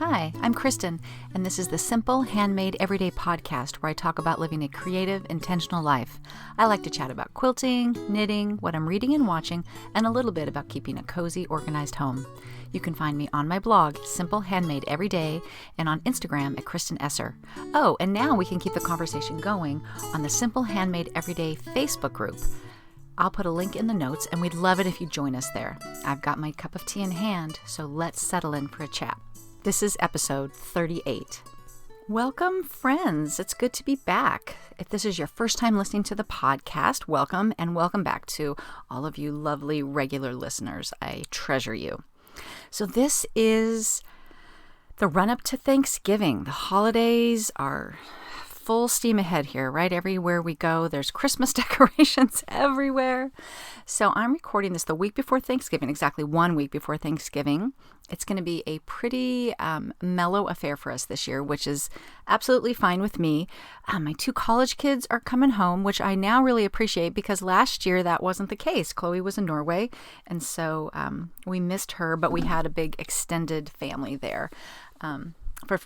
Hi, I'm Kristen, and this is the Simple Handmade Everyday podcast where I talk about living a creative, intentional life. I like to chat about quilting, knitting, what I'm reading and watching, and a little bit about keeping a cozy, organized home. You can find me on my blog, Simple Handmade Everyday, and on Instagram at Kristen Esser. Oh, and now we can keep the conversation going on the Simple Handmade Everyday Facebook group. I'll put a link in the notes, and we'd love it if you join us there. I've got my cup of tea in hand, so let's settle in for a chat. This is episode 38. Welcome, friends. It's good to be back. If this is your first time listening to the podcast, welcome, and welcome back to all of you lovely regular listeners. I treasure you. So this is the run-up to Thanksgiving. The holidays are full steam ahead here, right? Everywhere we go, there's Christmas decorations everywhere. So I'm recording this the week before Thanksgiving, exactly 1 week before Thanksgiving. It's going to be a pretty mellow affair for us this year, which is absolutely fine with me. My 2 college kids are coming home, which I now really appreciate because last year that wasn't the case. Chloe was in Norway, and so we missed her, but we had a big extended family there. For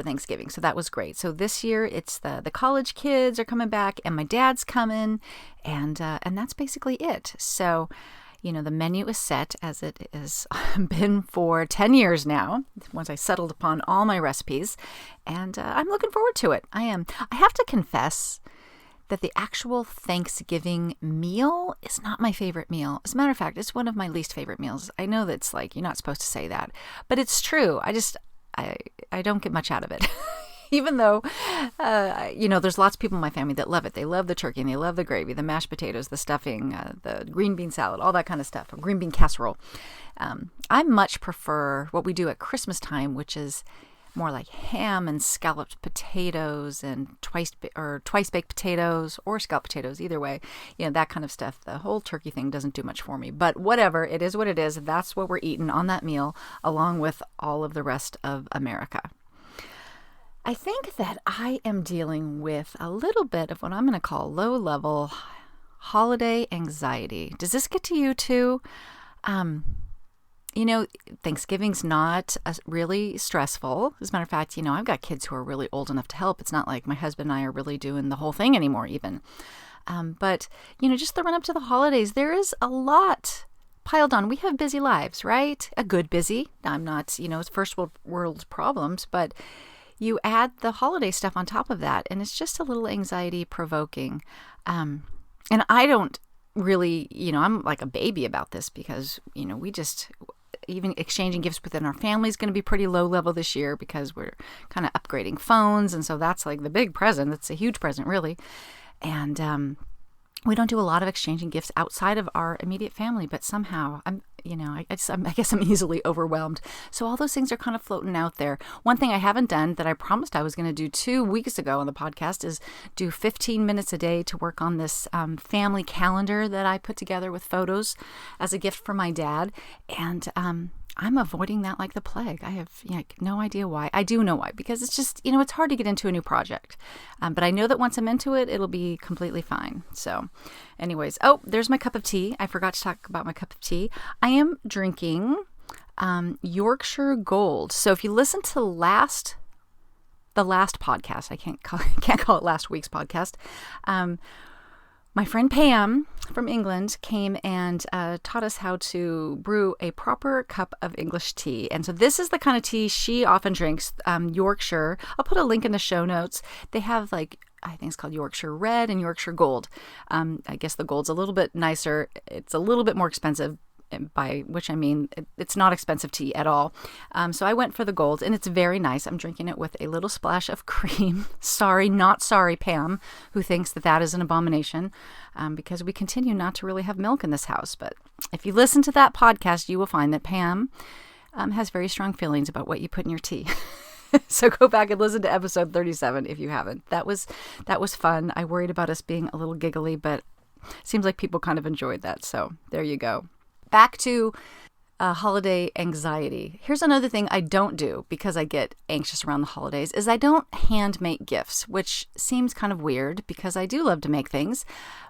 Thanksgiving. So that was great. So this year it's the college kids are coming back and my dad's coming and that's basically it. So, you know, the menu is set as it has been for 10 years now, once I settled upon all my recipes, and I'm looking forward to it. I am. I have to confess that the actual Thanksgiving meal is not my favorite meal. As a matter of fact, it's one of my least favorite meals. I know that's like, you're not supposed to say that, but it's true. I don't get much out of it, even though, there's lots of people in my family that love it. They love the turkey and they love the gravy, the mashed potatoes, the stuffing, the green bean salad, all that kind of stuff, or green bean casserole. I much prefer what we do at Christmas time, which is more like ham and scalloped potatoes and twice baked potatoes or scalloped potatoes, either way, that kind of stuff. The whole turkey thing doesn't do much for me, but whatever, it is what it is. That's what we're eating on that meal, along with all of the rest of America. I think that I am dealing with a little bit of what I'm going to call low-level holiday anxiety. Does this get to you too? Thanksgiving's not really stressful. As a matter of fact, I've got kids who are really old enough to help. It's not like my husband and I are really doing the whole thing anymore even. But just the run up to the holidays, there is a lot piled on. We have busy lives, right? A good busy. I'm not, it's first world problems, but you add the holiday stuff on top of that, and it's just a little anxiety provoking. And I don't really, I'm like a baby about this because, we just... Even exchanging gifts within our family is going to be pretty low level this year because we're kind of upgrading phones. And so that's like the big present. That's a huge present, really. And we don't do a lot of exchanging gifts outside of our immediate family. But somehow, I guess I'm easily overwhelmed. So all those things are kind of floating out there. One thing I haven't done that I promised I was going to do 2 weeks ago on the podcast is do 15 minutes a day to work on this family calendar that I put together with photos as a gift for my dad. And I'm avoiding that like the plague. I have no idea why. I do know why, because it's just, it's hard to get into a new project. But I know that once I'm into it, it'll be completely fine. So anyways, there's my cup of tea. I forgot to talk about my cup of tea. I am drinking Yorkshire Gold. So if you listen to the last podcast, I can't call it last week's podcast. My friend Pam from England came and taught us how to brew a proper cup of English tea. And so this is the kind of tea she often drinks, Yorkshire. I'll put a link in the show notes. They have I think it's called Yorkshire Red and Yorkshire Gold. I guess the Gold's a little bit nicer. It's a little bit more expensive, by which I mean it's not expensive tea at all. So I went for the Gold, and it's very nice. I'm drinking it with a little splash of cream. Sorry, not sorry, Pam, who thinks that is an abomination, because we continue not to really have milk in this house. But if you listen to that podcast, you will find that Pam has very strong feelings about what you put in your tea. So go back and listen to episode 37 if you haven't. That was fun. I worried about us being a little giggly, but it seems like people kind of enjoyed that. So there you go. Back to holiday anxiety. Here's another thing I don't do because I get anxious around the holidays is I don't hand make gifts, which seems kind of weird because I do love to make things,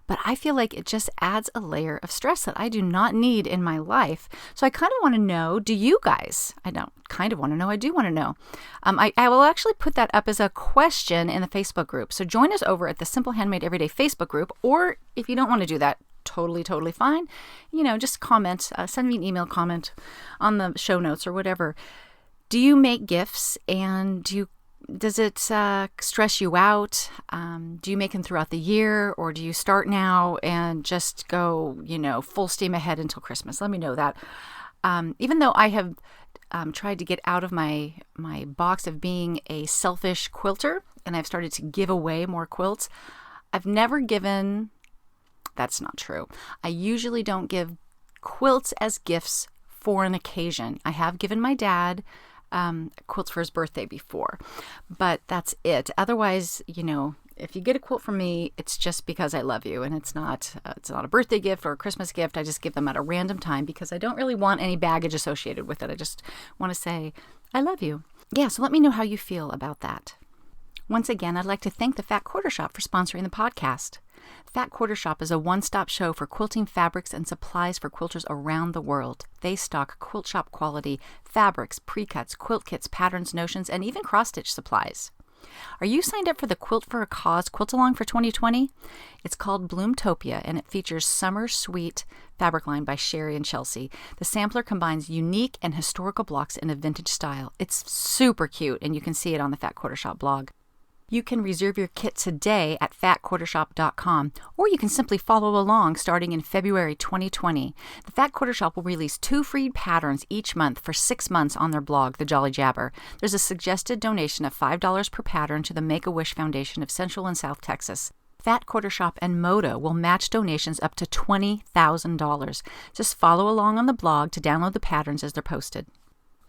but I feel like it just adds a layer of stress that I do not need in my life. So I kind of want to know, do you guys? I don't kind of want to know. I do want to know. I will actually put that up as a question in the Facebook group. So join us over at the Simple Handmade Everyday Facebook group, or if you don't want to do that, totally fine. Just comment, send me an email comment on the show notes or whatever. Do you make gifts, and does it stress you out? Do you make them throughout the year, or do you start now and just go, full steam ahead until Christmas? Let me know that. Even though I have tried to get out of my box of being a selfish quilter, and I've started to give away more quilts, I've never given. That's not true. I usually don't give quilts as gifts for an occasion. I have given my dad quilts for his birthday before, but that's it. Otherwise, if you get a quilt from me, it's just because I love you, and it's not a birthday gift or a Christmas gift. I just give them at a random time because I don't really want any baggage associated with it. I just want to say, I love you. Yeah, so let me know how you feel about that. Once again, I'd like to thank the Fat Quarter Shop for sponsoring the podcast. Fat Quarter Shop is a one-stop show for quilting fabrics and supplies for quilters around the world. They stock quilt shop quality fabrics, pre-cuts, quilt kits, patterns, notions, and even cross-stitch supplies. Are you signed up for the Quilt for a Cause Quilt-Along for 2020? It's called Bloomtopia, and it features Summer Sweet fabric line by Sherry and Chelsea. The sampler combines unique and historical blocks in a vintage style. It's super cute, and you can see it on the Fat Quarter Shop blog. You can reserve your kit today at fatquartershop.com, or you can simply follow along starting in February 2020. The Fat Quarter Shop will release 2 free patterns each month for 6 months on their blog, The Jolly Jabber. There's a suggested donation of $5 per pattern to the Make-A-Wish Foundation of Central and South Texas. Fat Quarter Shop and Moda will match donations up to $20,000. Just follow along on the blog to download the patterns as they're posted.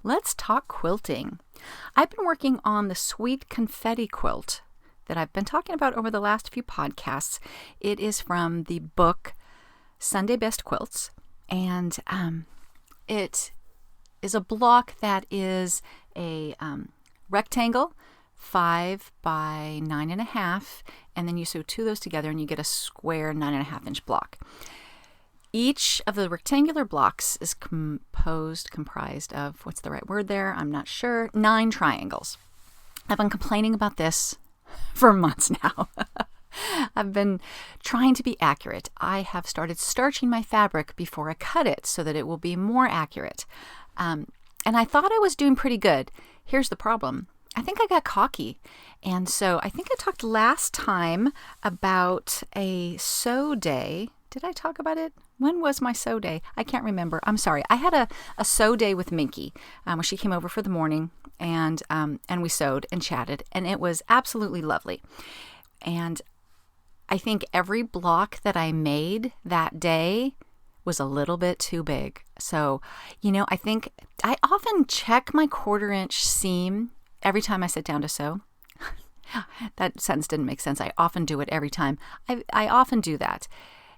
Let's talk quilting. I've been working on the Sweet Confetti quilt that I've been talking about over the last few podcasts. It is from the book Sunday Best Quilts, and it is a block that is a rectangle, 5 by 9.5, and then you sew 2 of those together and you get a square 9.5-inch block. Each of the rectangular blocks is comprised of, what's the right word there? I'm not sure. 9 triangles. I've been complaining about this for months now. I've been trying to be accurate. I have started starching my fabric before I cut it so that it will be more accurate. And I thought I was doing pretty good. Here's the problem. I think I got cocky. And so I think I talked last time about a sew day. Did I talk about it? When was my sew day? I can't remember. I'm sorry. I had a sew day with Minky where she came over for the morning and we sewed and chatted, and it was absolutely lovely. And I think every block that I made that day was a little bit too big. So, I think I often check my 1/4-inch seam every time I sit down to sew. That sentence didn't make sense. I often do it every time. I often do that.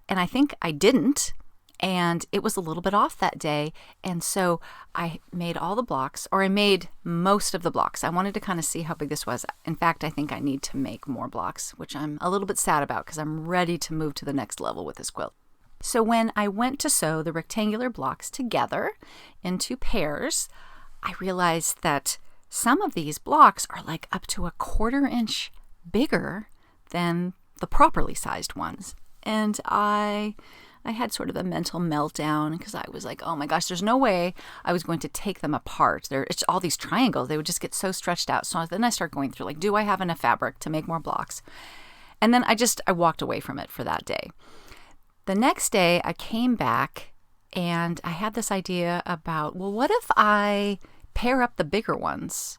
And I think I didn't, and it was a little bit off that day. And so I made all the blocks, or I made most of the blocks. I wanted to kind of see how big this was. In fact, I think I need to make more blocks, which I'm a little bit sad about because I'm ready to move to the next level with this quilt. So when I went to sew the rectangular blocks together into pairs, I realized that some of these blocks are like up to a 1/4-inch bigger than the properly sized ones. And I had sort of a mental meltdown because I was like, oh my gosh, there's no way I was going to take them apart. It's all these triangles. They would just get so stretched out. So then I started going through, like, do I have enough fabric to make more blocks? And then I walked away from it for that day. The next day I came back and I had this idea about, well, what if I pair up the bigger ones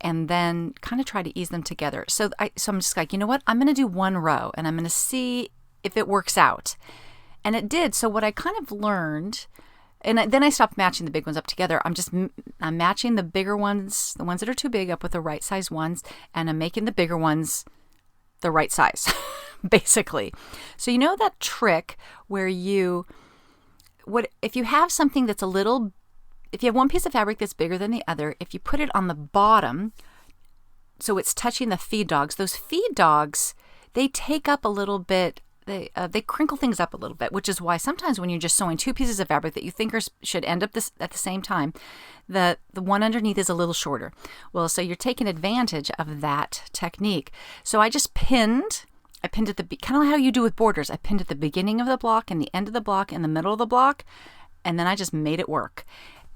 and then kind of try to ease them together. So I'm just like, you know what? I'm going to do 1 row and I'm going to see if it works out. And it did. So what I kind of learned, and then I stopped matching the big ones up together. I'm matching the bigger ones, the ones that are too big, up with the right size ones, and I'm making the bigger ones the right size, basically. So that trick where you if you have something that's if you have one piece of fabric that's bigger than the other, if you put it on the bottom, so it's touching the feed dogs, those feed dogs, they take up a little bit, they crinkle things up a little bit, which is why sometimes when you're just sewing two pieces of fabric that you think should end up at the same time, the one underneath is a little shorter. Well, so you're taking advantage of that technique. So I pinned at the, kind of how you do with borders. I pinned at the beginning of the block and the end of the block and the middle of the block, and then I just made it work.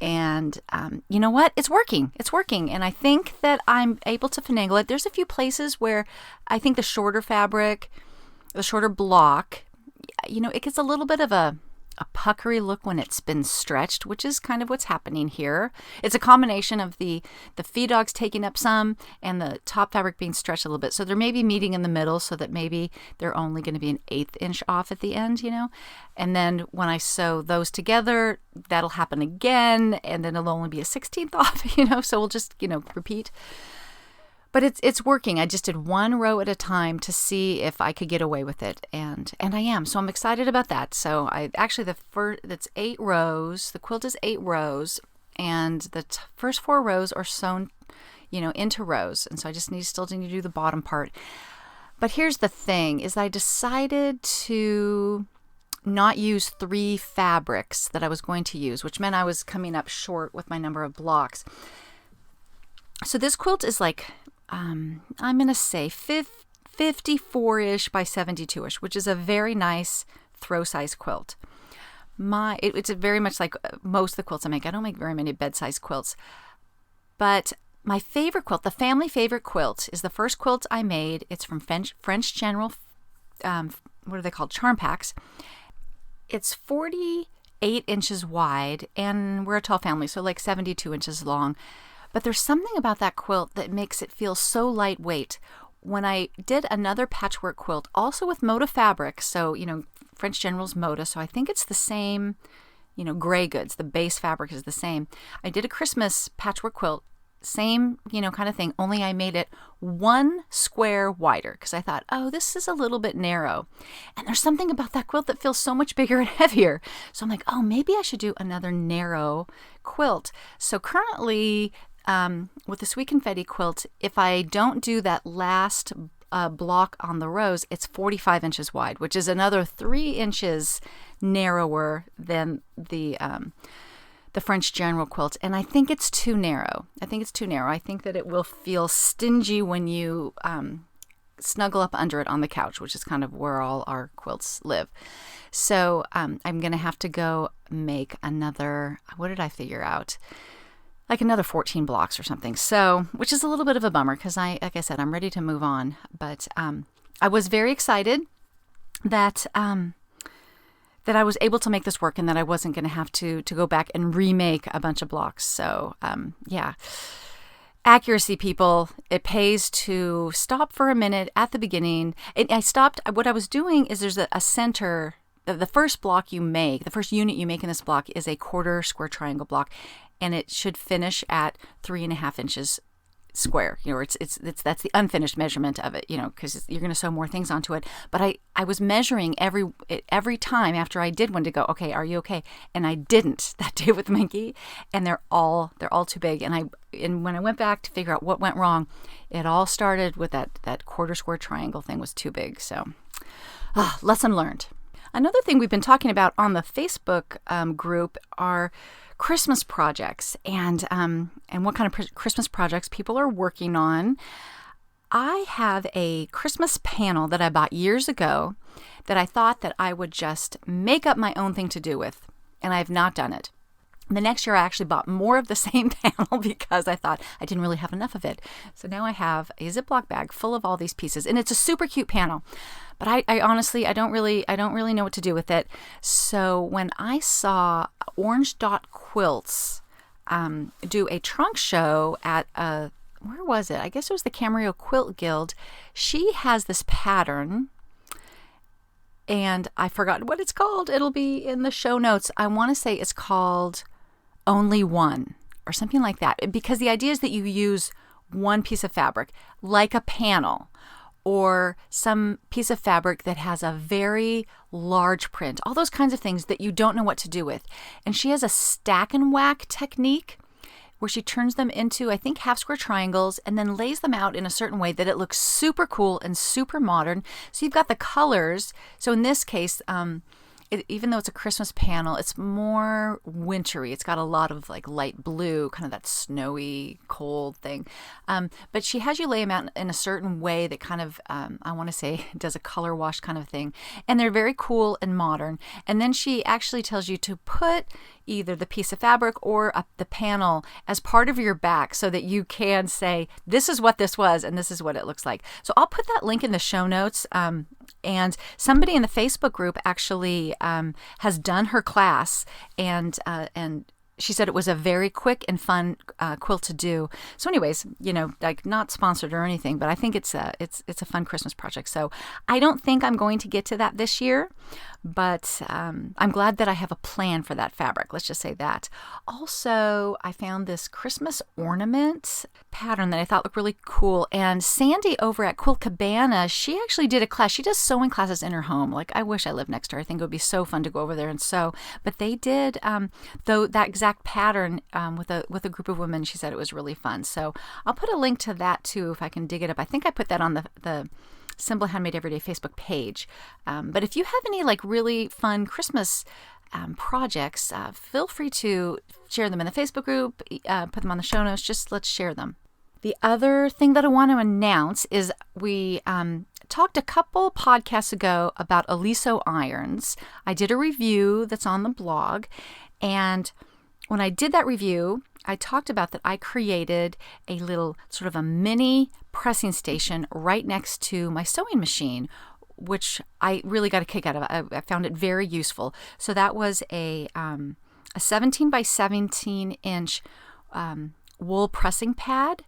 And you know what? It's working. It's working. And I think that I'm able to finagle it. There's a few places where I think the shorter fabric, the shorter block, it gets a little bit of a puckery look when it's been stretched, which is kind of what's happening here. It's a combination of the feed dogs taking up some and the top fabric being stretched a little bit. So they're maybe meeting in the middle so that maybe they're only going to be an 1/8 inch off at the end, And then when I sew those together, that'll happen again, and then it'll only be a 1/16 off, So we'll just, repeat. But it's working. I just did one row at a time to see if I could get away with it, and I am. So I'm excited about that. So that's 8 rows. The quilt is 8 rows, and the first 4 rows are sewn, into rows. And so I just still need to do the bottom part. But here's the thing: is I decided to not use 3 fabrics that I was going to use, which meant I was coming up short with my number of blocks. So this quilt is like, I'm going to say 54-ish by 72-ish, which is a very nice throw size quilt. It's very much like most of the quilts I make. I don't make very many bed size quilts. But my favorite quilt, the family favorite quilt, is the first quilt I made. It's from French General, what are they called? Charm packs. It's 48 inches wide, and we're a tall family, so like 72 inches long. But there's something about that quilt that makes it feel so lightweight. When I did another patchwork quilt, also with Moda fabric, so, French General's Moda, so I think it's the same, gray goods, the base fabric is the same. I did a Christmas patchwork quilt, same, kind of thing, only I made it 1 square wider because I thought, oh, this is a little bit narrow. And there's something about that quilt that feels so much bigger and heavier. So I'm like, oh, maybe I should do another narrow quilt. So currently, with the Sweet Confetti quilt, if I don't do that last block on the rows, it's 45 inches wide, which is another 3 inches narrower than the French General quilt. And I think it's too narrow. I think that it will feel stingy when you snuggle up under it on the couch, which is kind of where all our quilts live. So I'm going to have to go make another, what did I figure out? Like another 14 blocks or something. So, which is a little bit of a bummer because like I said, I'm ready to move on. But I was very excited that I was able to make this work and that I wasn't going to have to go back and remake a bunch of blocks. So, yeah. Accuracy, people. It pays to stop for a minute at the beginning. I stopped. What I was doing is there's a center. The first block you make, the first unit you make in this block is a 1/4 square triangle block, and it should finish at 3.5 inches square. That's the unfinished measurement of it, because you're going to sew more things onto it. But I was measuring every time after I did one to go, okay, are you okay? And I didn't that day with Minky, and they're all too big. And when I went back to figure out what went wrong, it all started with that 1/4 square triangle thing was too big. So, lesson learned. Another thing we've been talking about on the Facebook group are Christmas projects and what kind of Christmas projects people are working on. I have a Christmas panel that I bought years ago that I thought that I would just make up my own thing to do with, and I have not done it. The next year I actually bought more of the same panel because I thought I didn't really have enough of it. So now I have a Ziploc bag full of all these pieces, and it's a super cute panel. But I honestly, I don't really know what to do with it. So when I saw Orange Dot Quilts do a trunk show at where was it? I guess it was the Camarillo Quilt Guild. She has this pattern, and I forgot what it's called. It'll be in the show notes. I want to say it's called Only One or something like that, because the idea is that you use one piece of fabric like a panel, or some piece of fabric that has a very large print, all those kinds of things that you don't know what to do with. And she has a stack and whack technique where she turns them into, I think, half square triangles and then lays them out in a certain way that it looks super cool and super modern. So you've got the colors. So in this case, even though it's a Christmas panel, it's more wintry. It's got a lot of like light blue, kind of that snowy, cold thing. But she has you lay them out in a certain way that kind of, I want to say, does a color wash kind of thing. And they're very cool and modern. And then she actually tells you to put either the piece of fabric or the panel as part of your back so that you can say, this is what this was and this is what it looks like. So I'll put that link in the show notes. And somebody in the Facebook group actually has done her class, and she said it was a very quick and fun quilt to do. So anyways, like not sponsored or anything, but I think it's a fun Christmas project. So I don't think I'm going to get to that this year, but I'm glad that I have a plan for that fabric. Let's just say that. Also, I found this Christmas ornament pattern that I thought looked really cool. And Sandy over at Quilt Cabana, she actually did a class. She does sewing classes in her home. Like, I wish I lived next to her. I think it would be so fun to go over there and sew. But they did though that exact pattern with a group of women. She said it was really fun. So I'll put a link to that too if I can dig it up. I think I put that on the Simple Handmade Everyday Facebook page. But if you have any like really fun Christmas projects, feel free to share them in the Facebook group, put them on the show notes. Just let's share them. The other thing that I want to announce is we talked a couple podcasts ago about Aliso irons. I did a review that's on the blog, and when I did that review, I talked about that I created a little sort of a mini pressing station right next to my sewing machine, which I really got a kick out of. I found it very useful. So that was a 17 by 17 inch wool pressing pad,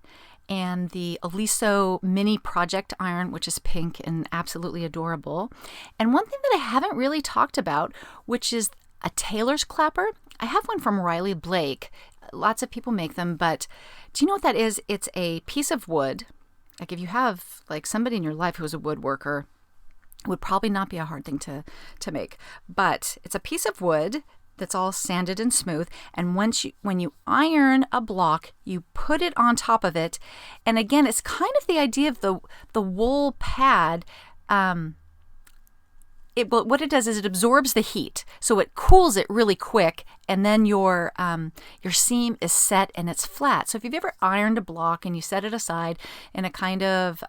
and the Aliso mini project iron, which is pink and absolutely adorable. And one thing that I haven't really talked about, which is a tailor's clapper. I have one from Riley Blake. Lots of people make them, but do you know what that is? It's a piece of wood. Like if you have like somebody in your life who's a woodworker, it would probably not be a hard thing to make. But it's a piece of wood that's all sanded and smooth, and when you iron a block, you put it on top of it. And again, it's kind of the idea of the wool pad. What it does is it absorbs the heat, so it cools it really quick, and then your seam is set and it's flat. So if you've ever ironed a block and you set it aside and it kind of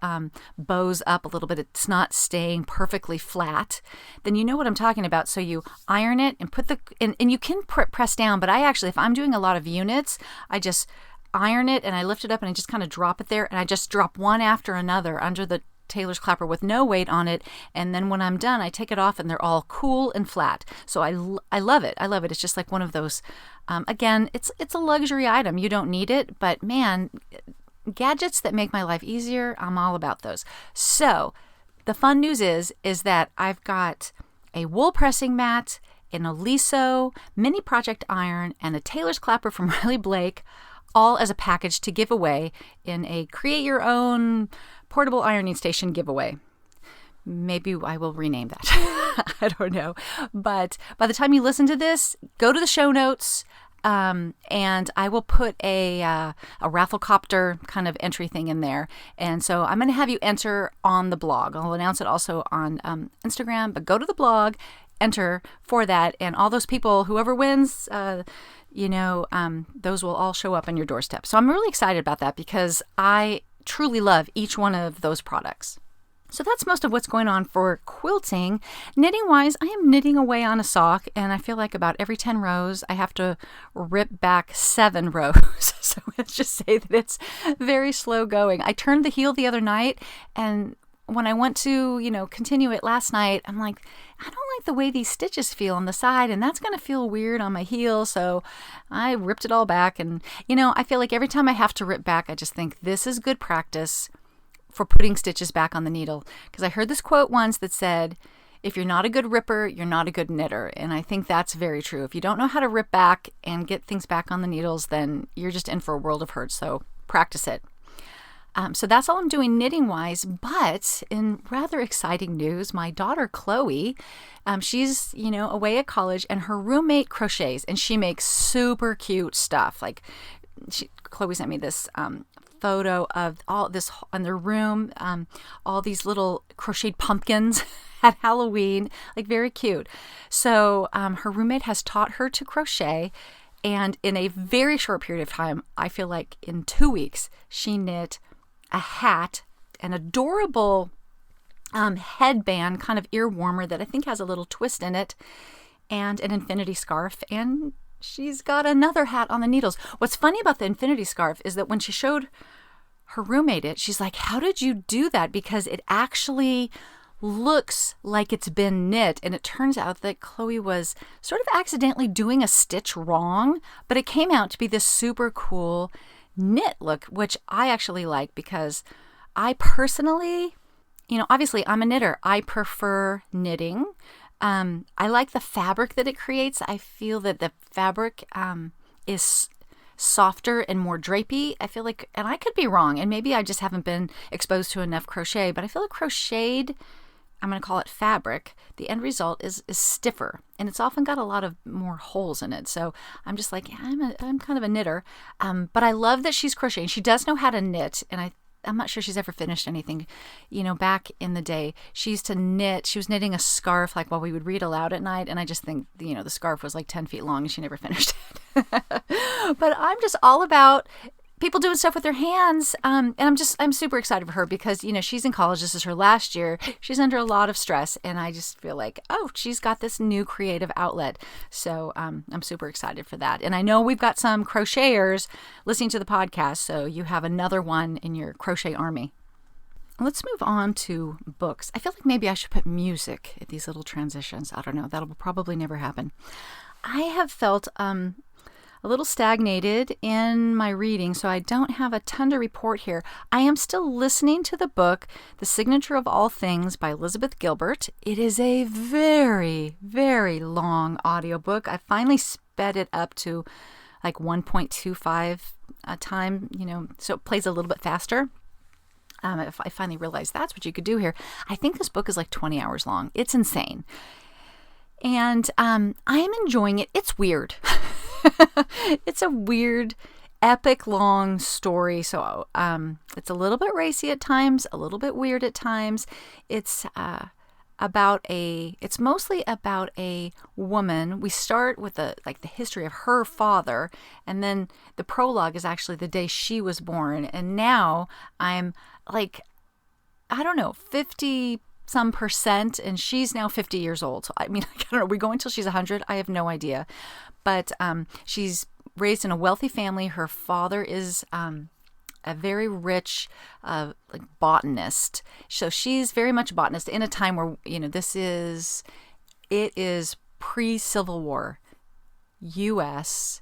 bows up a little bit, it's not staying perfectly flat, then you know what I'm talking about. So you iron it and and you can press down, but I actually, if I'm doing a lot of units, I just iron it and I lift it up and I just kind of drop it there, and I just drop one after another under the tailor's clapper with no weight on it, and then when I'm done I take it off and they're all cool and flat. So I love it. It's just like one of those again, it's a luxury item. You don't need it, but man, gadgets that make my life easier, I'm all about those. So the fun news is that I've got a wool pressing mat, an Aliso mini project iron, and a tailor's clapper from Riley Blake, all as a package to give away in a create your own portable ironing station giveaway. Maybe I will rename that. I don't know. But by the time you listen to this, go to the show notes, and I will put a Rafflecopter kind of entry thing in there. And so I'm going to have you enter on the blog. I'll announce it also on Instagram, but go to the blog, enter for that, and all those people, whoever wins, those will all show up on your doorstep. So I'm really excited about that because I truly love each one of those products. So that's most of what's going on for quilting. Knitting wise, I am knitting away on a sock, and I feel like about every 10 rows I have to rip back 7 rows. So let's just say that it's very slow going. I turned the heel the other night, and when I went to, continue it last night, I'm like, I don't like the way these stitches feel on the side, and that's going to feel weird on my heel. So I ripped it all back. And, I feel like every time I have to rip back, I just think this is good practice for putting stitches back on the needle. Because I heard this quote once that said, if you're not a good ripper, you're not a good knitter. And I think that's very true. If you don't know how to rip back and get things back on the needles, then you're just in for a world of hurt. So practice it. So that's all I'm doing knitting-wise. But in rather exciting news, my daughter Chloe, she's away at college, and her roommate crochets, and she makes super cute stuff. Like Chloe sent me this photo of all this in their room, all these little crocheted pumpkins at Halloween, like very cute. So her roommate has taught her to crochet, and in a very short period of time, I feel like in 2 weeks, she knit a hat, an adorable headband, kind of ear warmer that I think has a little twist in it, and an infinity scarf, and she's got another hat on the needles. What's funny about the infinity scarf is that when she showed her roommate it, she's like, how did you do that? Because it actually looks like it's been knit. And it turns out that Chloe was sort of accidentally doing a stitch wrong, but it came out to be this super cool knit look, which I actually like because I personally, obviously I'm a knitter. I prefer knitting. I like the fabric that it creates. I feel that the fabric is softer and more drapey. I feel like, and I could be wrong, and maybe I just haven't been exposed to enough crochet, but I feel like crocheted, I'm going to call it fabric, the end result is stiffer, and it's often got a lot of more holes in it. So I'm just like, yeah, I'm kind of a knitter. But I love that she's crocheting. She does know how to knit, and I'm not sure she's ever finished anything. Back in the day, she used to knit. She was knitting a scarf, like while we would read aloud at night, and I just think, the scarf was like 10 feet long, and she never finished it. But I'm just all about people doing stuff with their hands, and I'm super excited for her because, she's in college. This is her last year. She's under a lot of stress, and I just feel like, oh, she's got this new creative outlet. So I'm super excited for that. And I know we've got some crocheters listening to the podcast, so you have another one in your crochet army. Let's move on to books. I feel like maybe I should put music at these little transitions. I don't know. That'll probably never happen. I have felt a little stagnated in my reading, so I don't have a ton to report here. I am still listening to the book, The Signature of All Things by Elizabeth Gilbert. It is a very, very long audiobook. I finally sped it up to like 1.25 time, so it plays a little bit faster. I finally realized that's what you could do here. I think this book is like 20 hours long. It's insane. And I am enjoying it. It's weird. It's a weird, epic, long story. So it's a little bit racy at times, a little bit weird at times. It's mostly about a woman. We start with the history of her father, and then the prologue is actually the day she was born. And now I'm like, I don't know, 50 some percent, and she's now 50 years old. So I mean, I don't know, are we going till she's 100? I have no idea. But she's raised in a wealthy family. Her father is a very rich botanist. So she's very much a botanist in a time where, it is pre-Civil War U.S.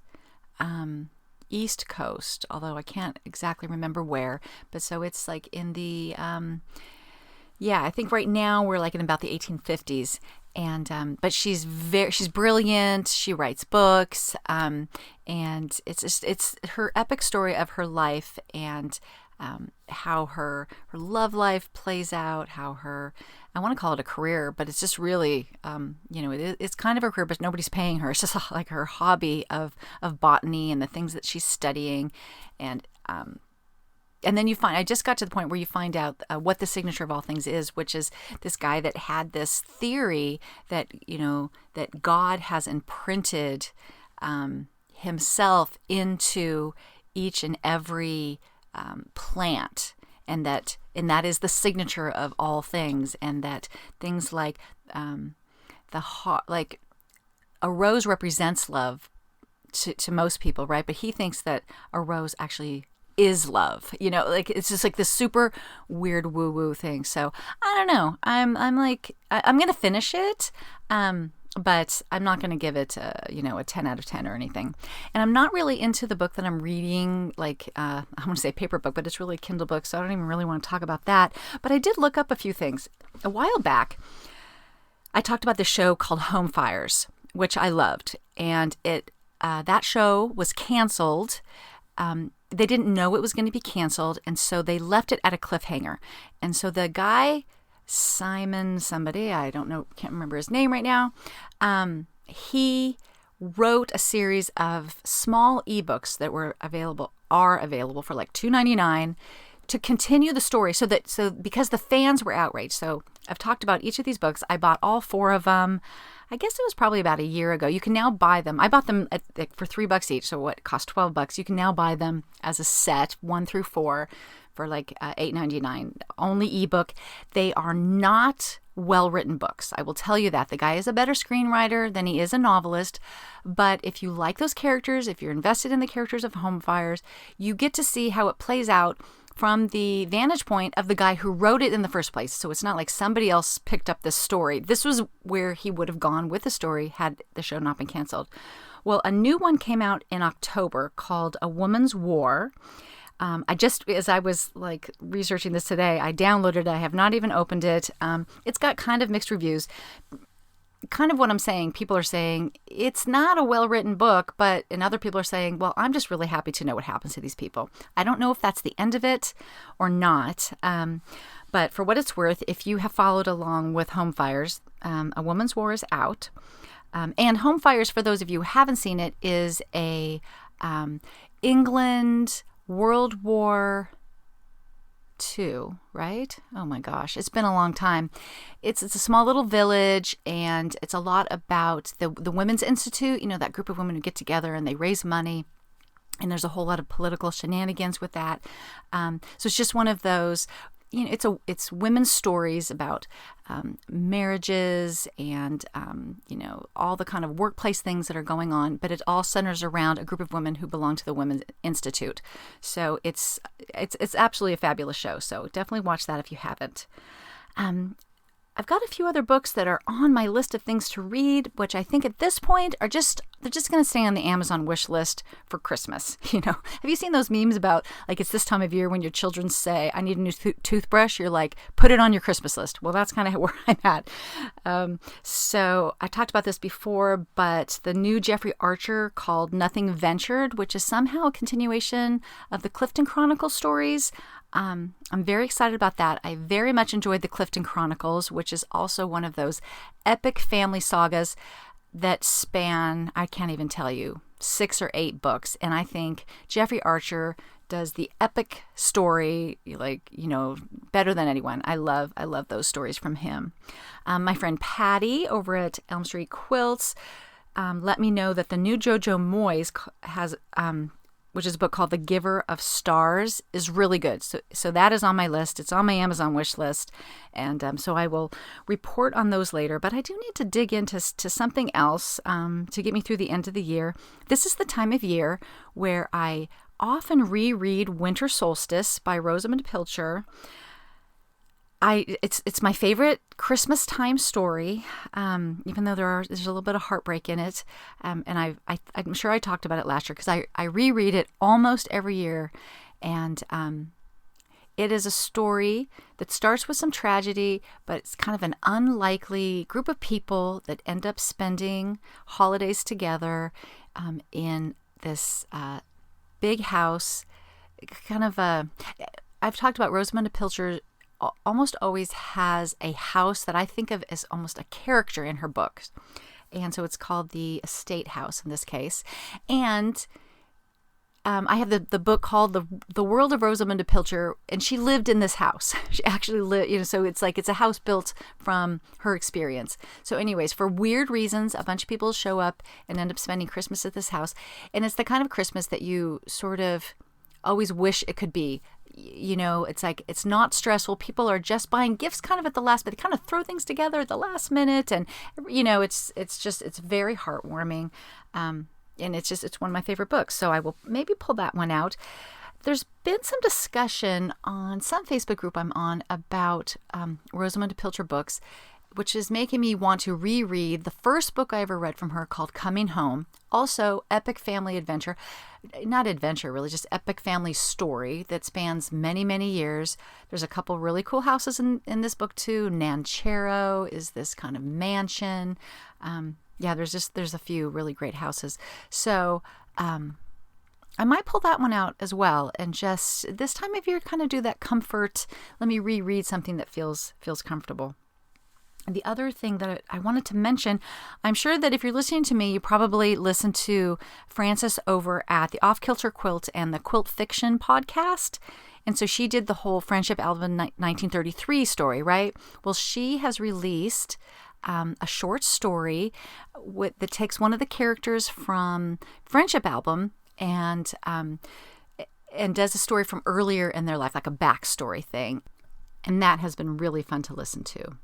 East Coast, although I can't exactly remember where. But so it's like in the I think right now we're like in about the 1850s, and but she's brilliant. She writes books, and it's her epic story of her life and how her love life plays out. How I want to call it a career, but it's just really it's kind of a career, but nobody's paying her. It's just like her hobby of botany and the things that she's studying, and then I just got to the point where you find out what the signature of all things is, which is this guy that had this theory that, that God has imprinted himself into each and every plant, and that is the signature of all things, and that things like like a rose represents love to most people, right? But he thinks that a rose actually is love, it's just like this super weird woo-woo thing. So I don't know. I'm going to finish it, but I'm not going to give it a 10 out of 10 or anything. And I'm not really into the book that I'm reading, I want to say paper book, but it's really a Kindle book, so I don't even really want to talk about that. But I did look up a few things. A while back, I talked about this show called Home Fires, which I loved, and that show was canceled. they didn't know it was going to be canceled, and so they left it at a cliffhanger. And so the guy, Simon somebody, I don't know, can't remember his name right now, he wrote a series of small ebooks that are available for like $2.99 to continue the story, so because the fans were outraged. So I've talked about each of these books. I bought all 4 of them. I guess it was probably about a year ago. You can now buy them. I bought them for $3 each, so what cost $12. You can now buy them as a set, 1 through 4, for like $8.99. Only ebook. They are not well-written books. I will tell you that. The guy is a better screenwriter than he is a novelist, but if you like those characters, if you're invested in the characters of Home Fires, you get to see how it plays out from the vantage point of the guy who wrote it in the first place. So it's not like somebody else picked up this story. This was where he would have gone with the story had the show not been canceled. Well, a new one came out in October called A Woman's War. As I was like researching this today, I downloaded it. I have not even opened it. It's got kind of mixed reviews. Kind of what I'm saying, people are saying it's not a well-written book, and other people are saying, well, I'm just really happy to know what happens to these people. I don't know if that's the end of it or not, but for what it's worth, if you have followed along with Home Fires, A Woman's War is out. And Home Fires, for those of you who haven't seen it, is a England World War II, right? Oh my gosh, it's been a long time. It's a small little village, and it's a lot about the Women's Institute, that group of women who get together and they raise money. And there's a whole lot of political shenanigans with that. So it's just one of those, it's women's stories about marriages and, all the kind of workplace things that are going on, but it all centers around a group of women who belong to the Women's Institute. So it's absolutely a fabulous show. So definitely watch that if you haven't. I've got a few other books that are on my list of things to read, which I think at this point they're just going to stay on the Amazon wish list for Christmas. Have you seen those memes about, like, it's this time of year when your children say, I need a new toothbrush? You're like, put it on your Christmas list. Well, that's kind of where I'm at. So I talked about this before, but the new Jeffrey Archer called Nothing Ventured, which is somehow a continuation of the Clifton Chronicles stories. I'm very excited about that. I very much enjoyed the Clifton Chronicles, which is also one of those epic family sagas that span, I can't even tell you, 6 or 8 books. And I think Jeffrey Archer does the epic story, better than anyone. I love those stories from him. My friend Patty over at Elm Street Quilts let me know that the new Jojo Moyes has which is a book called The Giver of Stars, is really good. So that is on my list. It's on my Amazon wish list. And so I will report on those later. But I do need to dig into something else to get me through the end of the year. This is the time of year where I often reread Winter Solstice by Rosamund Pilcher. It's my favorite Christmas time story, even though there's a little bit of heartbreak in it. And I'm sure I talked about it last year because I reread it almost every year. And it is a story that starts with some tragedy, but it's kind of an unlikely group of people that end up spending holidays together in this big house. I've talked about Rosamund Pilcher almost always has a house that I think of as almost a character in her books. And so it's called the Estate House in this case. And I have the book called The World of Rosamund Pilcher, and she lived in this house. She actually lived, so it's a house built from her experience. So anyways, for weird reasons, a bunch of people show up and end up spending Christmas at this house. And it's the kind of Christmas that you sort of always wish it could be. It's not stressful. People are just buying gifts kind of at the last, but they kind of throw things together at the last minute. And, it's very heartwarming. And it's one of my favorite books. So I will maybe pull that one out. There's been some discussion on some Facebook group I'm on about Rosamund Pilcher books, which is making me want to reread the first book I ever read from her called Coming Home. Also, epic family adventure. Not adventure, really, just epic family story that spans many, many years. There's a couple really cool houses in this book, too. Nanchero is this kind of mansion. There's a few really great houses. So I might pull that one out as well, and just this time of year kind of do that comfort. Let me reread something that feels comfortable. The other thing that I wanted to mention, I'm sure that if you're listening to me, you probably listen to Frances over at the Off Kilter Quilt and the Quilt Fiction podcast. And so she did the whole Friendship Album 1933 story, right? Well, she has released a short story that takes one of the characters from Friendship Album and does a story from earlier in their life, like a backstory thing. And that has been really fun to listen to.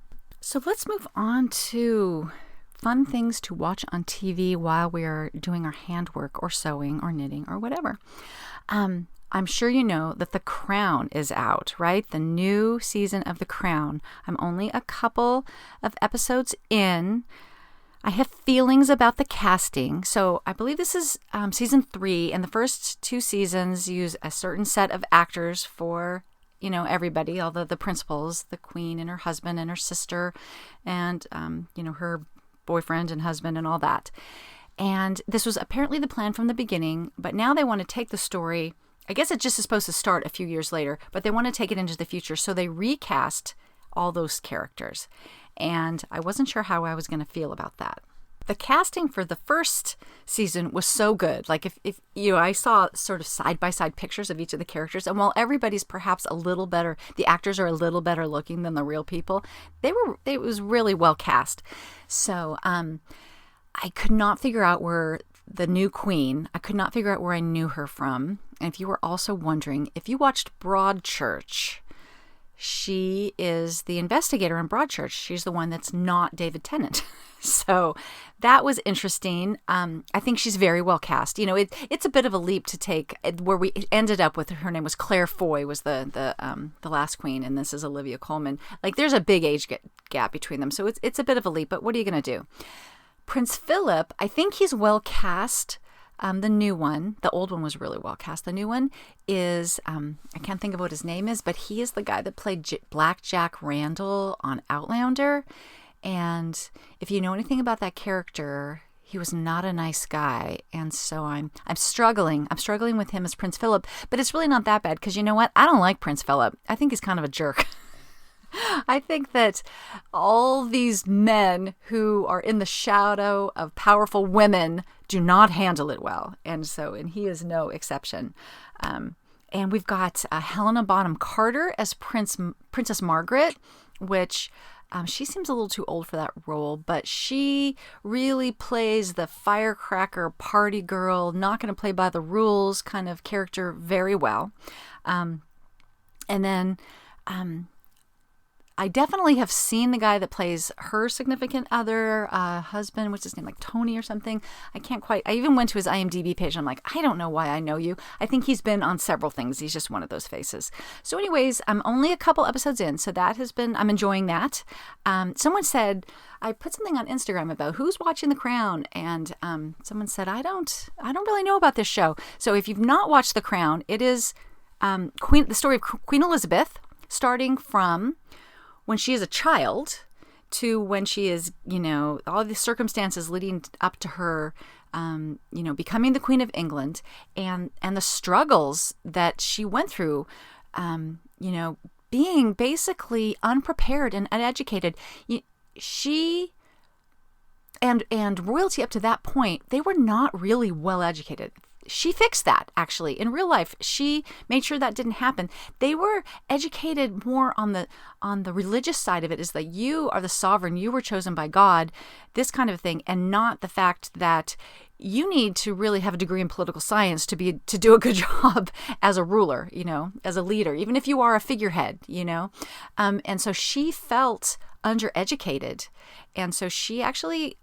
So let's move on to fun things to watch on TV while we are doing our handwork or sewing or knitting or whatever. I'm sure you know that The Crown is out, right? The new season of The Crown. I'm only a couple of episodes in. I have feelings about the casting. So I believe this is season 3, and the first 2 seasons use a certain set of actors for, everybody, although the principals, the queen and her husband and her sister and, her boyfriend and husband and all that. And this was apparently the plan from the beginning, but now they want to take the story. I guess it just is supposed to start a few years later, but they want to take it into the future. So they recast all those characters. And I wasn't sure how I was going to feel about that. The casting for the first season was so good. Like if I saw sort of side-by-side pictures of each of the characters, and while everybody's perhaps a little better, the actors are a little better looking than the real people, it was really well cast. So I could not figure out where the new queen, I could not figure out where I knew her from. And if you were also wondering, if you watched Broadchurch, she is the investigator in Broadchurch. She's the one that's not David Tennant. So that was interesting. I think she's very well cast. It's a bit of a leap to take where we ended up with. Her name was Claire Foy, was the last queen, and this is Olivia Colman. Like, there's a big age gap between them, so it's a bit of a leap. But what are you going to do? Prince Philip, I think he's well cast. The new one, the old one was really well cast. The new one is, I can't think of what his name is, but he is the guy that played Black Jack Randall on Outlander. And if you know anything about that character, he was not a nice guy. And so I'm struggling. I'm struggling with him as Prince Philip, but it's really not that bad because you know what? I don't like Prince Philip. I think he's kind of a jerk. I think that all these men who are in the shadow of powerful women do not handle it well. And he is no exception. And we've got Helena Bonham Carter as Princess Margaret, which she seems a little too old for that role, but she really plays the firecracker party girl, not going to play by the rules kind of character very well. And then I definitely have seen the guy that plays her significant other, husband, what's his name, like Tony or something. I even went to his IMDb page. And I'm like, I don't know why I know you. I think he's been on several things. He's just one of those faces. So anyways, I'm only a couple episodes in. So I'm enjoying that. Someone said, I put something on Instagram about who's watching The Crown. And someone said, I don't really know about this show. So if you've not watched The Crown, it is the story of Queen Elizabeth, starting from when she is a child to when she is, all the circumstances leading up to her, becoming the Queen of England and the struggles that she went through, being basically unprepared and uneducated. She and royalty up to that point, they were not really well educated. She fixed that, actually. In real life, she made sure that didn't happen. They were educated more on the religious side of it, is that you are the sovereign, you were chosen by God, this kind of thing, and not the fact that you need to really have a degree in political science to do a good job as a ruler, as a leader, even if you are a figurehead, And so she felt undereducated. And so she actually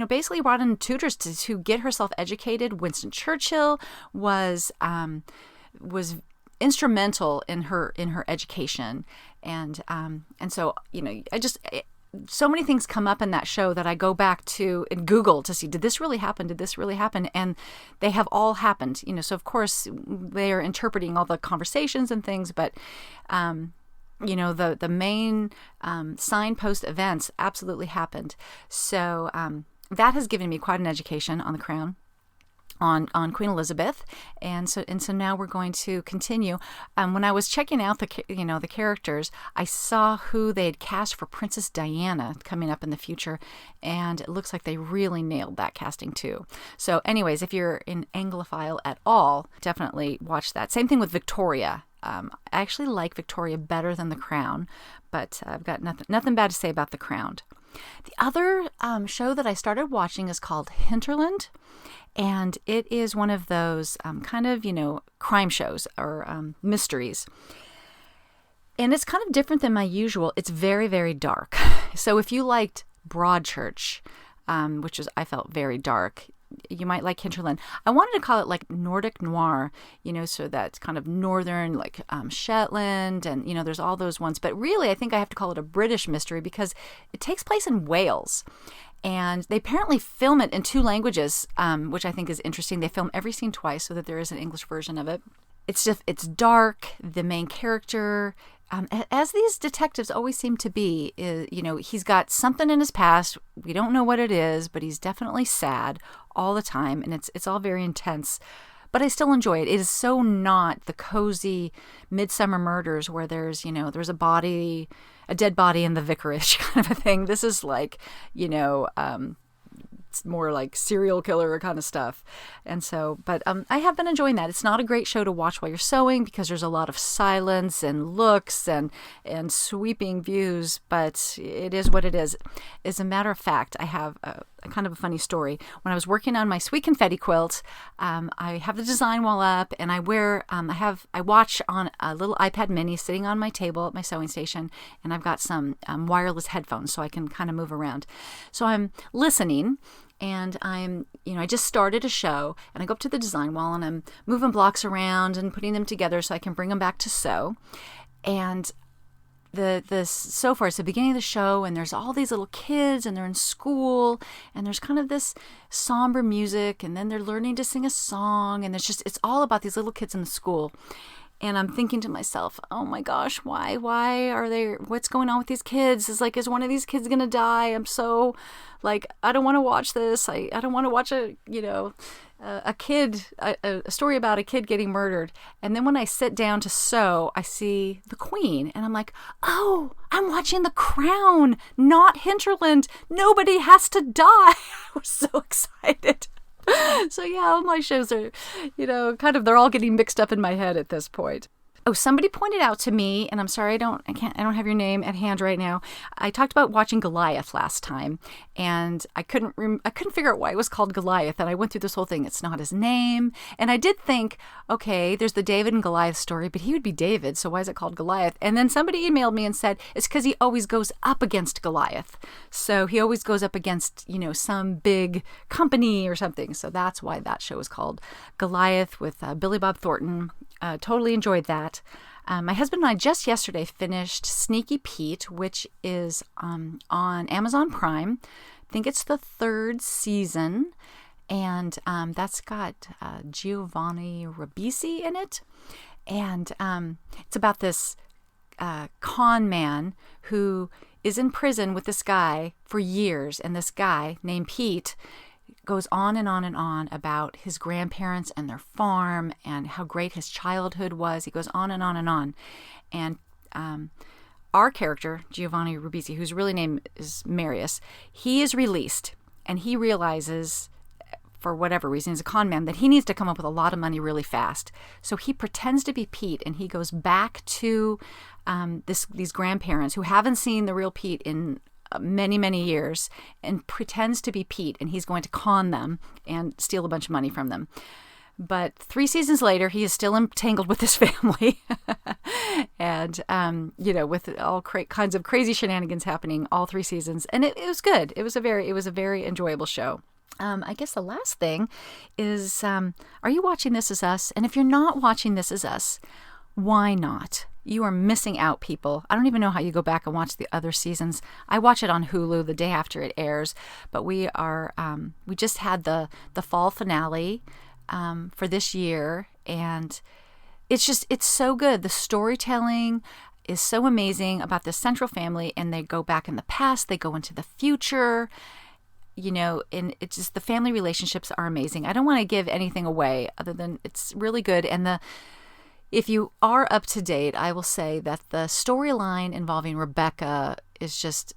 basically brought in tutors to get herself educated. Winston Churchill was instrumental in her education, and so so many things come up in that show that I go back to and Google to see, did this really happen? Did this really happen? And they have all happened. So of course they are interpreting all the conversations and things, but the main signpost events absolutely happened. So that has given me quite an education on The Crown. on Queen Elizabeth, and so now we're going to continue. When I was checking out the characters, I saw who they had cast for Princess Diana coming up in the future, and it looks like they really nailed that casting too. So, anyways, if you're an Anglophile at all, definitely watch that. Same thing with Victoria. I actually like Victoria better than The Crown, but I've got nothing bad to say about The Crown. The other show that I started watching is called Hinterland. And it is one of those kind of, crime shows or mysteries. And it's kind of different than my usual. It's very, very dark. So if you liked Broadchurch, I felt very dark, you might like Hinterland. I wanted to call it like Nordic noir, so that's kind of northern, like Shetland, and, there's all those ones. But really, I think I have to call it a British mystery because it takes place in Wales. And they apparently film it in 2 languages, which I think is interesting. They film every scene twice so that there is an English version of it. It's dark. The main character, as these detectives always seem to be, he's got something in his past. We don't know what it is, but he's definitely sad all the time. And it's all very intense. But I still enjoy it. It is so not the cozy Midsummer Murders where there's a dead body in the vicarage kind of a thing. This is like, it's more like serial killer kind of stuff. And so, but I have been enjoying that. It's not a great show to watch while you're sewing because there's a lot of silence and looks and sweeping views, but it is what it is. As a matter of fact, I have a kind of a funny story. When I was working on my Sweet Confetti quilt, I have the design wall up, and I watch on a little iPad mini sitting on my table at my sewing station, and I've got some wireless headphones so I can kind of move around. So I'm listening, and I just started a show, and I go up to the design wall, and I'm moving blocks around and putting them together so I can bring them back to sew. And so far it's the beginning of the show, and there's all these little kids, and they're in school, and there's kind of this somber music, and then they're learning to sing a song, and it's all about these little kids in the school. And I'm thinking to myself, oh my gosh, why are they, what's going on with these kids? Is one of these kids going to die? I'm so I don't want to watch this. I don't want to watch a story about a kid getting murdered. And then when I sit down to sew, I see the Queen, and I'm like, oh, I'm watching The Crown, not Hinterland. Nobody has to die. I was so excited. So yeah, all my shows are, they're all getting mixed up in my head at this point. Oh, somebody pointed out to me, and I'm sorry I don't have your name at hand right now. I talked about watching Goliath last time, and I couldn't figure out why it was called Goliath, and I went through this whole thing. It's not his name, and I did think, okay, there's the David and Goliath story, but he would be David, so why is it called Goliath? And then somebody emailed me and said it's because he always goes up against Goliath, so he always goes up against some big company or something. So that's why that show is called Goliath with Billy Bob Thornton. Totally enjoyed that. My husband and I just yesterday finished Sneaky Pete, which is on Amazon Prime. I think it's the 3rd season, and that's got Giovanni Ribisi in it. And it's about this con man who is in prison with this guy for years, and this guy named Pete goes on and on and on about his grandparents and their farm and how great his childhood was. He goes on and on and on. And our character, Giovanni Ribisi, whose really name is Marius, he is released, and he realizes, for whatever reason, he's a con man, that he needs to come up with a lot of money really fast. So he pretends to be Pete, and he goes back to these grandparents who haven't seen the real Pete in many, many years, and pretends to be Pete, and he's going to con them and steal a bunch of money from them. But 3 seasons later, he is still entangled with his family and, with all kinds of crazy shenanigans happening all 3 seasons. And it was good. It was a very enjoyable show. I guess the last thing is, are you watching This Is Us? And if you're not watching This Is Us, why not? You are missing out, people. I don't even know how you go back and watch the other seasons. I watch it on Hulu the day after it airs, but we just had the fall finale for this year, and it's so good. The storytelling is so amazing about this central family, and they go back in the past, they go into the future. and it's just the family relationships are amazing. I don't want to give anything away other than it's really good. And if you are up to date, I will say that the storyline involving Rebecca is just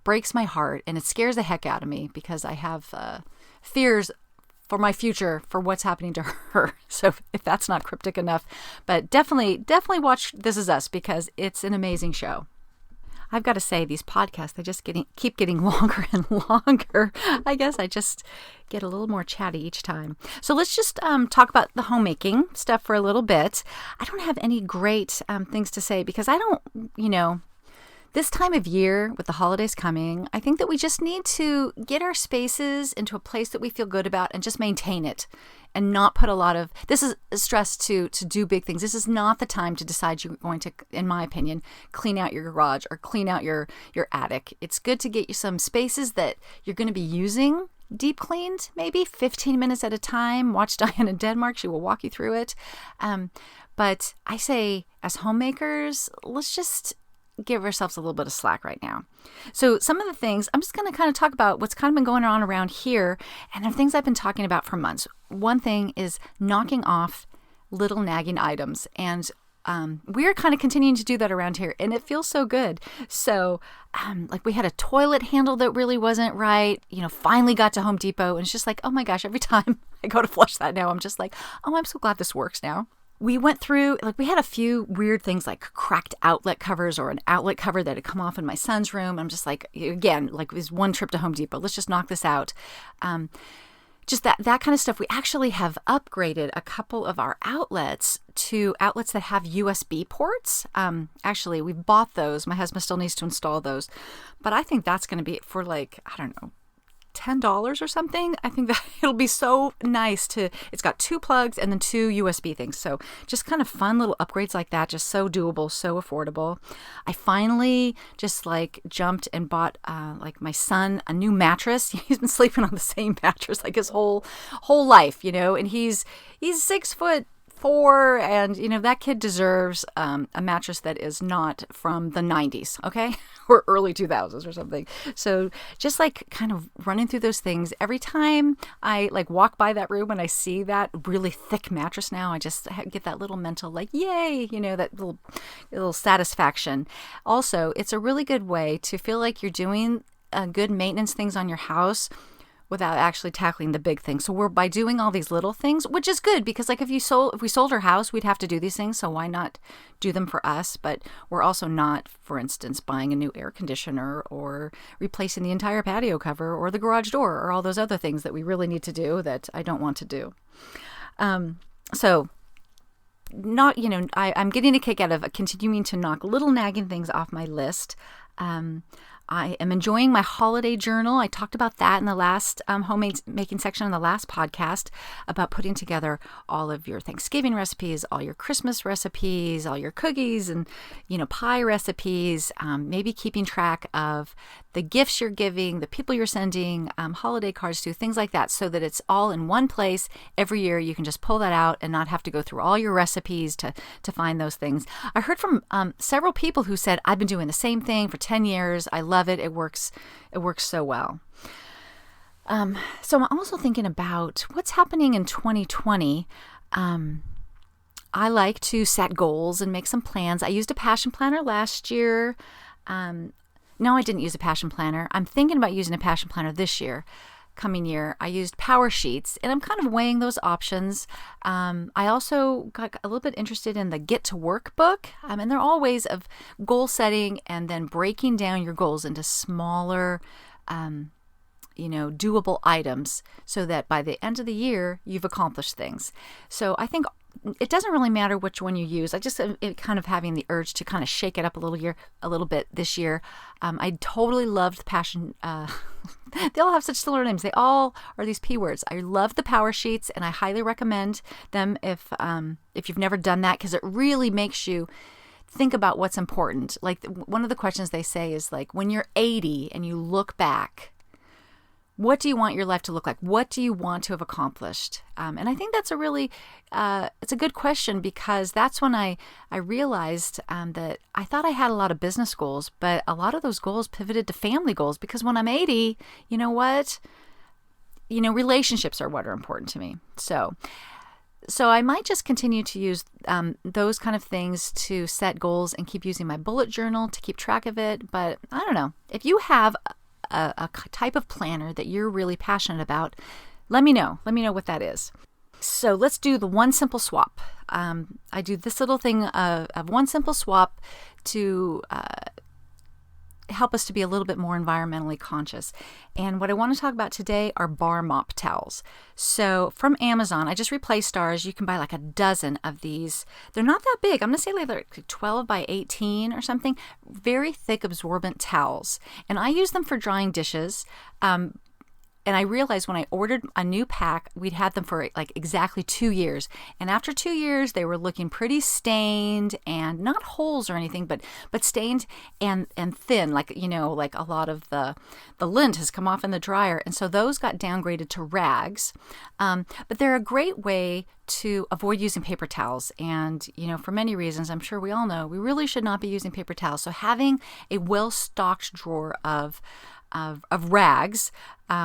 breaks my heart, and it scares the heck out of me because I have fears for my future for what's happening to her. So if that's not cryptic enough, but definitely watch This Is Us because it's an amazing show. I've got to say, these podcasts, they just keep getting longer and longer. I guess I just get a little more chatty each time. So let's just talk about the homemaking stuff for a little bit. I don't have any great things to say because I don't, this time of year with the holidays coming, I think that we just need to get our spaces into a place that we feel good about and just maintain it and not put a lot of, this is stress to do big things. This is not the time to decide you're going to, in my opinion, clean out your garage or clean out your attic. It's good to get you some spaces that you're going to be using deep cleaned, maybe 15 minutes at a time. Watch Diane in Denmark. She will walk you through it. But I say, as homemakers, let's just give ourselves a little bit of slack right now. So some of the things, I'm just going to kind of talk about what's kind of been going on around here, and they're things I've been talking about for months. One thing is knocking off little nagging items, and we're kind of continuing to do that around here, and it feels so good. So like we had a toilet handle that really wasn't right, finally got to Home Depot, and it's just like, oh my gosh, every time I go to flush that now, I'm just like, oh, I'm so glad this works now. We went through, we had a few weird things like cracked outlet covers or an outlet cover that had come off in my son's room. I'm just like, again, it was one trip to Home Depot. Let's just knock this out. Just that kind of stuff. We actually have upgraded a couple of our outlets to outlets that have USB ports. Actually, we bought those. My husband still needs to install those. But I think that's going to be for $10 or something. I think that it'll be so nice it's got 2 plugs and then 2 USB things. So just kind of fun little upgrades like that. Just so doable, so affordable. I finally just jumped and bought my son a new mattress. He's been sleeping on the same mattress his whole life, and he's 6'4", and that kid deserves a mattress that is not from the 90s, okay, or early 2000s or something. So just kind of running through those things every time I walk by that room and I see that really thick mattress now, I just get that little mental yay, that little satisfaction. Also, it's a really good way to feel like you're doing good maintenance things on your house without actually tackling the big things. So we're by doing all these little things, which is good because if we sold our house, we'd have to do these things. So why not do them for us? But we're also not, for instance, buying a new air conditioner or replacing the entire patio cover or the garage door or all those other things that we really need to do that I don't want to do. So not, I'm getting a kick out of continuing to knock little nagging things off my list. I am enjoying my holiday journal. I talked about that in the last homemaking section on the last podcast about putting together all of your Thanksgiving recipes, all your Christmas recipes, all your cookies and, pie recipes, maybe keeping track of the gifts you're giving, the people you're sending holiday cards to, things like that, so that it's all in one place. Every year you can just pull that out and not have to go through all your recipes to find those things. I heard from several people who said, I've been doing the same thing for 10 years. I love it. It works so well. So I'm also thinking about what's happening in 2020. I like to set goals and make some plans. I used a passion planner last year. No, I didn't use a passion planner. I'm thinking about using a passion planner this coming year. I used Power Sheets, and I'm kind of weighing those options. I also got a little bit interested in the Get to Work book, and they're all ways of goal setting and then breaking down your goals into smaller, doable items so that by the end of the year, you've accomplished things. So I think it doesn't really matter which one you use. I just kind of having the urge to kind of shake it up a little bit this year. I totally loved the Passion. They all have such similar names. They all are these P words. I love the Power Sheets, and I highly recommend them if you've never done that, because it really makes you think about what's important. One of the questions they say is when you're 80 and you look back, What do you want your life to look like? What do you want to have accomplished? And I think that's a really, it's a good question, because that's when I realized that I thought I had a lot of business goals, but a lot of those goals pivoted to family goals, because when I'm 80, you know what? Relationships are what are important to me. So I might just continue to use those kind of things to set goals and keep using my bullet journal to keep track of it. But I don't know. If you have a type of planner that you're really passionate about, let me know. Let me know what that is. So let's do the one simple swap. I do this little thing of one simple swap to help us to be a little bit more environmentally conscious. And what I want to talk about today are bar mop towels. So from Amazon, I just replaced ours. You can buy like a dozen of these. They're not that big. I'm going to say like 12 by 18 or something. Very thick, absorbent towels. And I use them for drying dishes. And I realized when I ordered a new pack, we'd had them for like exactly 2 years. And after 2 years, they were looking pretty stained, and not holes or anything, but stained and thin, like, like a lot of the lint has come off in the dryer. And so those got downgraded to rags. But they're a great way to avoid using paper towels. And, for many reasons, I'm sure we all know, we really should not be using paper towels. So having a well-stocked drawer of rags,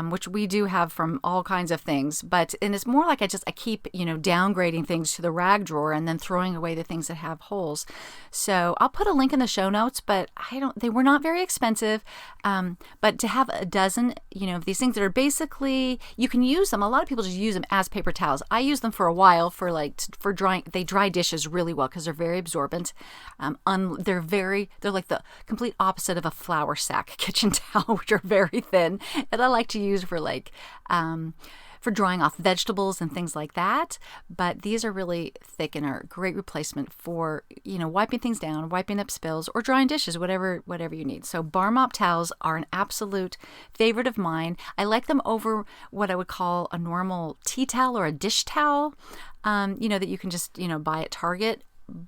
which we do have from all kinds of things, and it's more like I keep, downgrading things to the rag drawer and then throwing away the things that have holes. So I'll put a link in the show notes, but they were not very expensive. But to have a dozen, of these things that are basically, you can use them. A lot of people just use them as paper towels. I use them for a while for drying. They dry dishes really well because they're very absorbent. They're like the complete opposite of a flour sack kitchen towel, which are very thin, and I like to use for drying off vegetables and things like that. But these are really thick and are a great replacement for, wiping things down, wiping up spills, or drying dishes, whatever you need. So bar mop towels are an absolute favorite of mine. I like them over what I would call a normal tea towel or a dish towel, that you can just, buy at Target.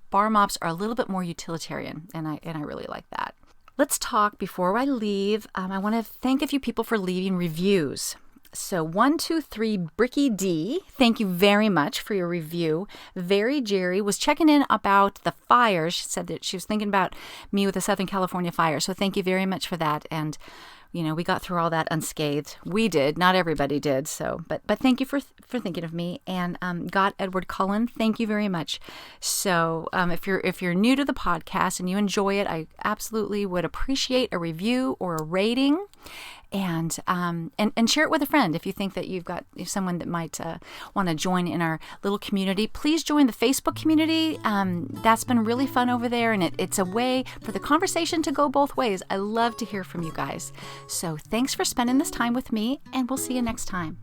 Bar mops are a little bit more utilitarian, and I really like that. Let's talk before I leave. I want to thank a few people for leaving reviews. So 123 Bricky D, thank you very much for your review. Very Jerry was checking in about the fires. She said that she was thinking about me with the Southern California fire. So thank you very much for that. And we got through all that unscathed. We did. Not everybody did. So, but thank you for thinking of me. And Got Edward Cullen, thank you very much. So, if you're new to the podcast and you enjoy it, I absolutely would appreciate a review or a rating. And share it with a friend if you think that you've got someone that might want to join in our little community. Please join the Facebook community. That's been really fun over there, and it's a way for the conversation to go both ways. I love to hear from you guys. So thanks for spending this time with me, and we'll see you next time.